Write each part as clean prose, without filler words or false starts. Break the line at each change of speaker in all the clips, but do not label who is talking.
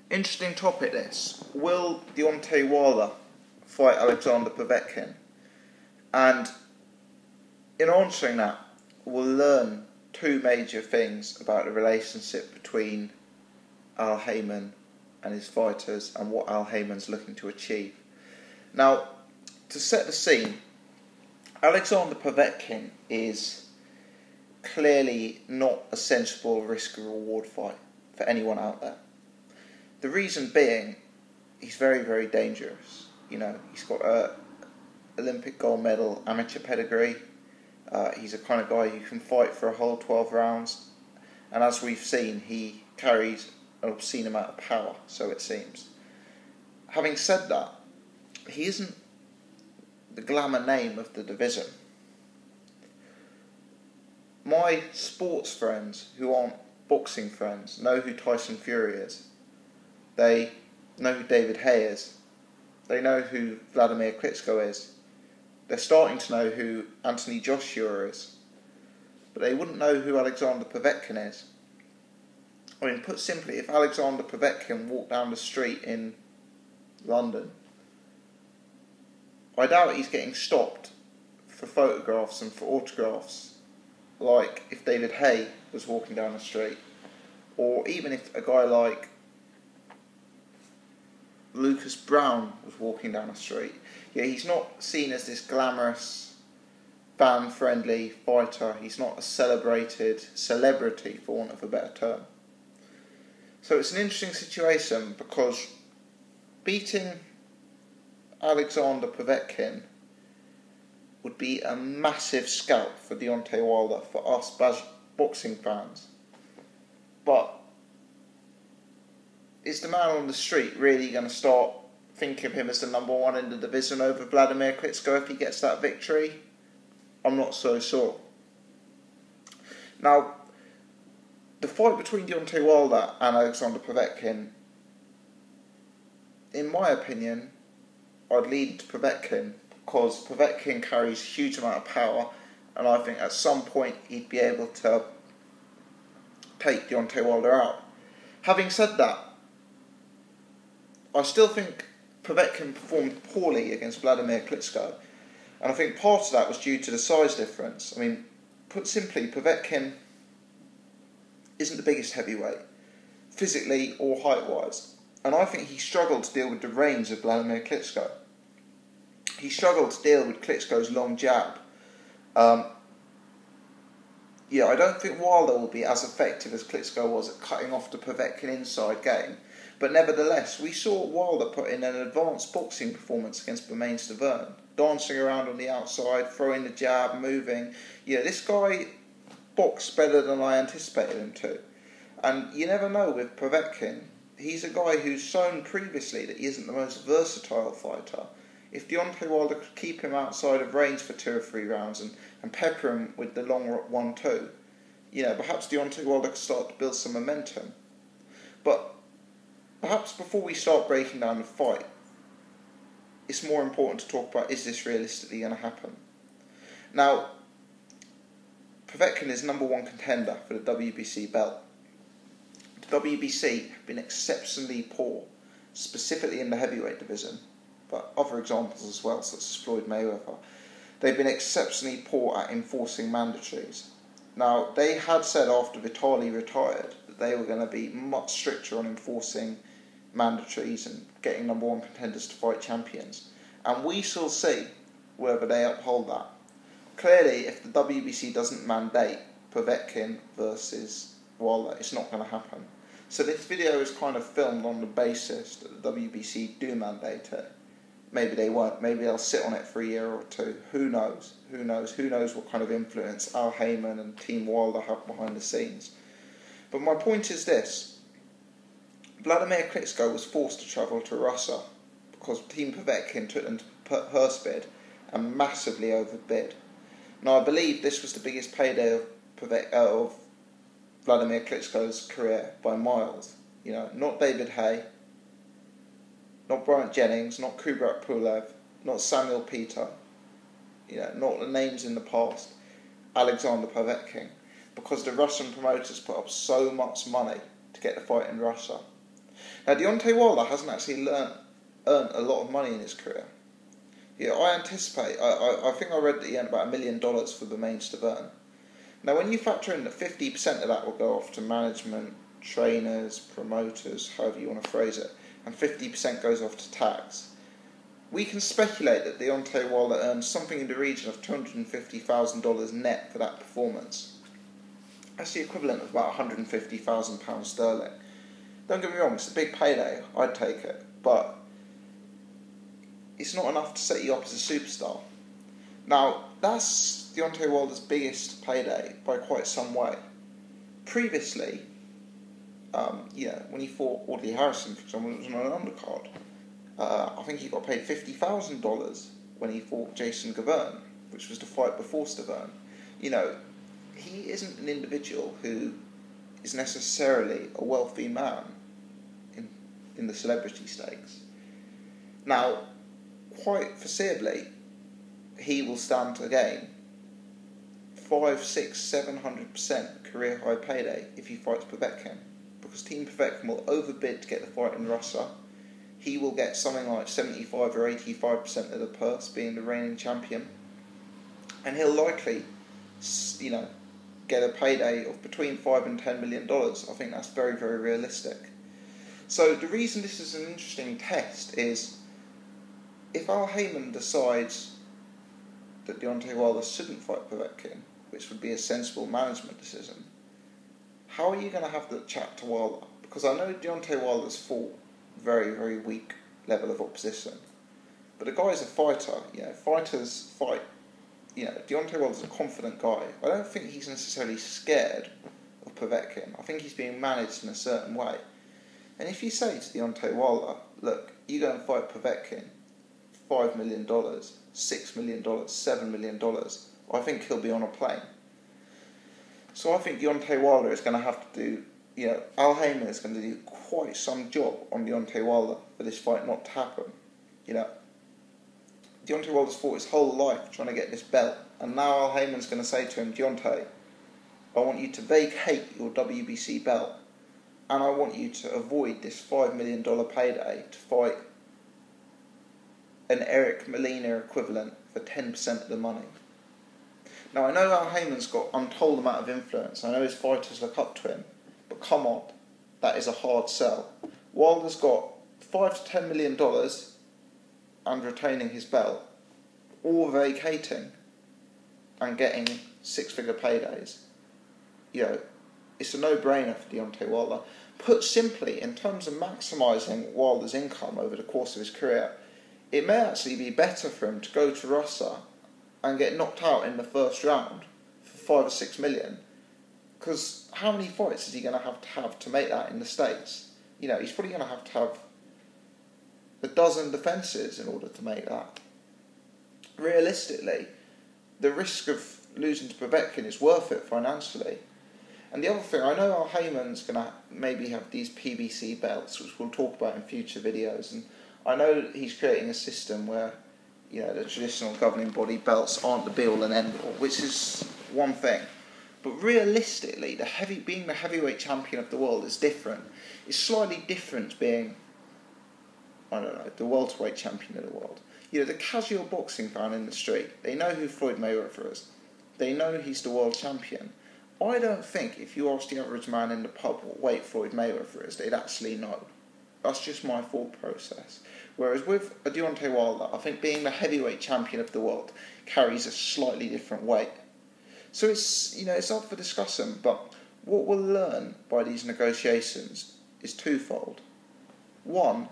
Interesting topic this. Will Deontay Wilder fight Alexander Povetkin? And in answering that, we'll learn two major things about the relationship between Al Haymon and his fighters and what Al Haymon's looking to achieve. Now, to set the scene, Alexander Povetkin is clearly not a sensible risk-reward fight for anyone out there. The reason being, he's very, very dangerous. You know, he's got a Olympic gold medal amateur pedigree. He's a kind of guy who can fight for a whole 12 rounds. And as we've seen, he carries an obscene amount of power, so it seems. Having said that, he isn't the glamour name of the division. My sports friends who aren't boxing friends know who Tyson Fury is. They know who David Haye is. They know who Vladimir Klitschko is. They're starting to know who Anthony Joshua is. But they wouldn't know who Alexander Povetkin is. I mean, put simply, if Alexander Povetkin walked down the street in London, I doubt he's getting stopped for photographs and for autographs, like if David Haye was walking down the street, or even if a guy like Lucas Brown was walking down the street. Yeah, he's not seen as this glamorous, fan-friendly fighter. He's not a celebrated celebrity, for want of a better term. So it's an interesting situation because beating Alexander Povetkin would be a massive scalp for Deontay Wilder, for us boxing fans. But is the man on the street really going to start thinking of him as the number one in the division over Vladimir Klitschko if he gets that victory? I'm not so sure. Now, the fight between Deontay Wilder and Alexander Povetkin, in my opinion, I'd lean to Povetkin because Povetkin carries a huge amount of power, and I think at some point he'd be able to take Deontay Wilder out. Having said that, I still think Povetkin performed poorly against Vladimir Klitschko, and I think part of that was due to the size difference. I mean, put simply, Povetkin isn't the biggest heavyweight, physically or height-wise, and I think he struggled to deal with the range of Vladimir Klitschko. He struggled to deal with Klitschko's long jab. I don't think Wilder will be as effective as Klitschko was at cutting off the Povetkin inside game. But nevertheless, we saw Wilder put in an advanced boxing performance against Bermane Stiverne, dancing around on the outside, throwing the jab, moving. Yeah, this guy boxed better than I anticipated him to. And you never know with Povetkin. He's a guy who's shown previously that he isn't the most versatile fighter. If Deontay Wilder could keep him outside of range for 2 or 3 rounds and pepper him with the long 1-2, perhaps Deontay Wilder could start to build some momentum. But perhaps before we start breaking down the fight, it's more important to talk about, is this realistically going to happen? Now, Povetkin is number 1 contender for the WBC belt. The WBC have been exceptionally poor, specifically in the heavyweight division, but other examples as well, such as Floyd Mayweather. They've been exceptionally poor at enforcing mandatories. Now, they had said after Vitali retired that they were going to be much stricter on enforcing mandatories and getting number 1 contenders to fight champions. And we shall see whether they uphold that. Clearly, if the WBC doesn't mandate Povetkin versus Wilder, it's not going to happen. So this video is kind of filmed on the basis that the WBC do mandate it. Maybe they won't. Maybe they'll sit on it for a year or 2. Who knows? Who knows? Who knows what kind of influence Al Haymon and Team Wilder have behind the scenes? But my point is this. Vladimir Klitschko was forced to travel to Russia because Team Povetkin took them to purse bid and massively overbid. Now, I believe this was the biggest payday of Vladimir Klitschko's career by miles. Not David Haye, not Bryant Jennings, not Kubrat Pulev, not Samuel Peter, not the names in the past, Alexander Povetkin, because the Russian promoters put up so much money to get the fight in Russia. Now, Deontay Wilder hasn't actually earned a lot of money in his career. Yeah, I think I read that he earned about $1 million for Bermane Stiverne. Now, when you factor in that 50% of that will go off to management, trainers, promoters, however you want to phrase it, and 50% goes off to tax, we can speculate that Deontay Wilder earned something in the region of $250,000 net for that performance. That's the equivalent of about £150,000 sterling. Don't get me wrong, it's a big payday, I'd take it, but it's not enough to set you up as a superstar. Now, that's Deontay Wilder's biggest payday by quite some way. Previously, when he fought Audley Harrison, for example, it was on an undercard. I think he got paid $50,000 when he fought Jason Gaverne, which was the fight before Stiverne. He isn't an individual who is necessarily a wealthy man in the celebrity stakes. Now, quite foreseeably, he will stand to gain 500%, 600%, 700% career high payday if he fights Povetkin, because Team Povetkin will overbid to get the fight in Russia. He will get something like 75 or 85% of the purse, being the reigning champion, and he'll likely, get a payday of between $5 and $10 million. I think that's very, very realistic. So the reason this is an interesting test is, if Al Haymon decides that Deontay Wilder shouldn't fight Povetkin, which would be a sensible management decision, how are you going to have the chat to Wilder? Because I know Deontay Wilder's fought very, very weak level of opposition, but the guy's a fighter. Fighters fight. Deontay Wilder's a confident guy. I don't think he's necessarily scared of Povetkin. I think he's being managed in a certain way. And if you say to Deontay Wilder, look, you go and fight Povetkin, $5 million, $6 million, $7 million, I think he'll be on a plane. So I think Deontay Wilder is going to have to do, Al Haymon is going to do quite some job on Deontay Wilder for this fight not to happen. Deontay Wilder's fought his whole life trying to get this belt, and now Al Haymon's going to say to him, Deontay, I want you to vacate your WBC belt, and I want you to avoid this $5 million payday to fight an Eric Molina equivalent for 10% of the money. Now, I know Al Haymon's got untold amount of influence. I know his fighters look up to him, but come on, that is a hard sell. Wilder's got $5 to $10 million and retaining his belt, or vacating and getting six-figure paydays. It's a no-brainer for Deontay Wilder. Put simply, in terms of maximising Wilder's income over the course of his career, it may actually be better for him to go to Russia and get knocked out in the first round for 5 or 6 million. Because how many fights is he going to have to make that in the States? He's probably going to have a dozen defences in order to make that. Realistically, the risk of losing to Povetkin is worth it financially. And the other thing, I know Al Haymon's going to maybe have these PBC belts, which we'll talk about in future videos, and I know he's creating a system where, the traditional governing body belts aren't the be-all and end-all, which is one thing. But realistically, being the heavyweight champion of the world is different. It's slightly different being, the welterweight champion of the world. The casual boxing fan in the street, they know who Floyd Mayweather is. They know he's the world champion. I don't think if you ask the average man in the pub what weight Floyd Mayweather is, they'd actually know. That's just my thought process. Whereas with a Deontay Wilder, I think being the heavyweight champion of the world carries a slightly different weight. So it's up for discussion, but what we'll learn by these negotiations is twofold. One,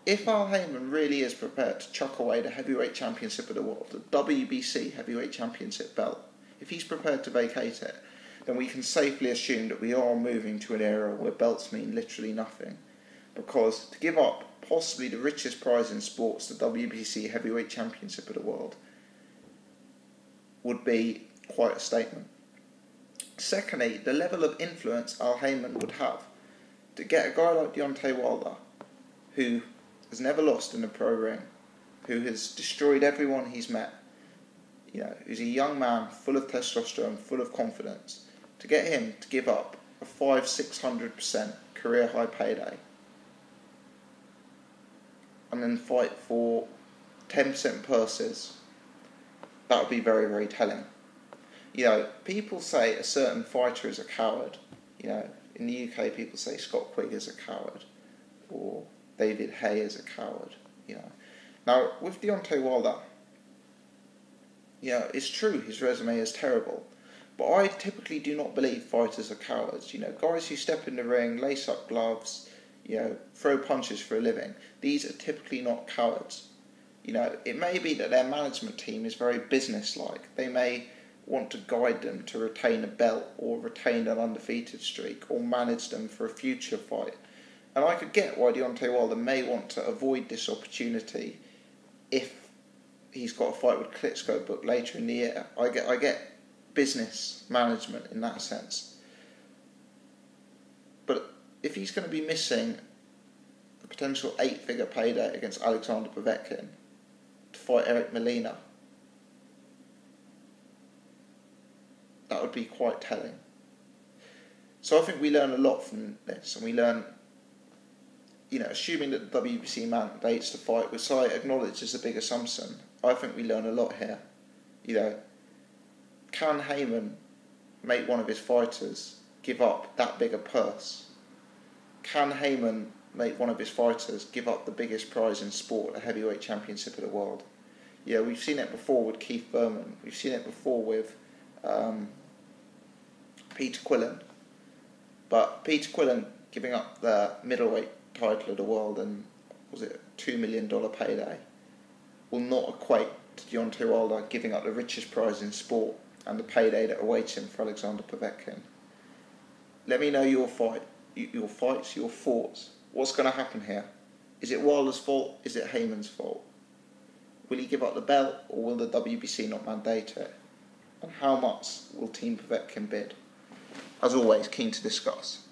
if Al Haymon really is prepared to chuck away the heavyweight championship of the world, the WBC heavyweight championship belt, if he's prepared to vacate it, then we can safely assume that we are moving to an era where belts mean literally nothing. Because to give up possibly the richest prize in sports, the WBC heavyweight championship of the world, would be quite a statement. Secondly, the level of influence Al Haymon would have to get a guy like Deontay Wilder, who has never lost in a pro ring, who has destroyed everyone he's met, who's a young man full of testosterone, full of confidence, to get him to give up a 500-600% career high payday and then fight for 10% purses, that would be very, very telling. You know, people say a certain fighter is a coward. You know, in the UK, people say Scott Quigg is a coward, or David Hay is a coward. You know, now with Deontay Wilder, you know, it's true his resume is terrible, but I typically do not believe fighters are cowards. You know, guys who step in the ring, lace up gloves, you know, throw punches for a living, these are typically not cowards. You know, it may be that their management team is very business-like. They may want to guide them to retain a belt or retain an undefeated streak or manage them for a future fight. And I could get why Deontay Wilder may want to avoid this opportunity if he's got a fight with Klitschko booked later in the year. I get business management in that sense. But if he's going to be missing a potential 8-figure payday against Alexander Povetkin to fight Eric Molina, that would be quite telling. So I think we learn a lot from this, and we learn, you know, assuming that the WBC mandates the fight, which I acknowledge is a big assumption, I think we learn a lot here. You know, can Heyman make one of his fighters give up that big a purse? Can Heyman make one of his fighters give up the biggest prize in sport, the heavyweight championship of the world? Yeah, we've seen it before with Keith Berman. We've seen it before with Peter Quillen. But Peter Quillen giving up the middleweight title of the world and, was it a $2 million payday, will not equate to Deontay Wilder giving up the richest prize in sport and the payday that awaits him for Alexander Povetkin. Let me know your fights, your thoughts. What's going to happen here? Is it Wilder's fault? Is it Heyman's fault? Will he give up the belt, or will the WBC not mandate it? And how much will Team Povetkin bid? As always, keen to discuss.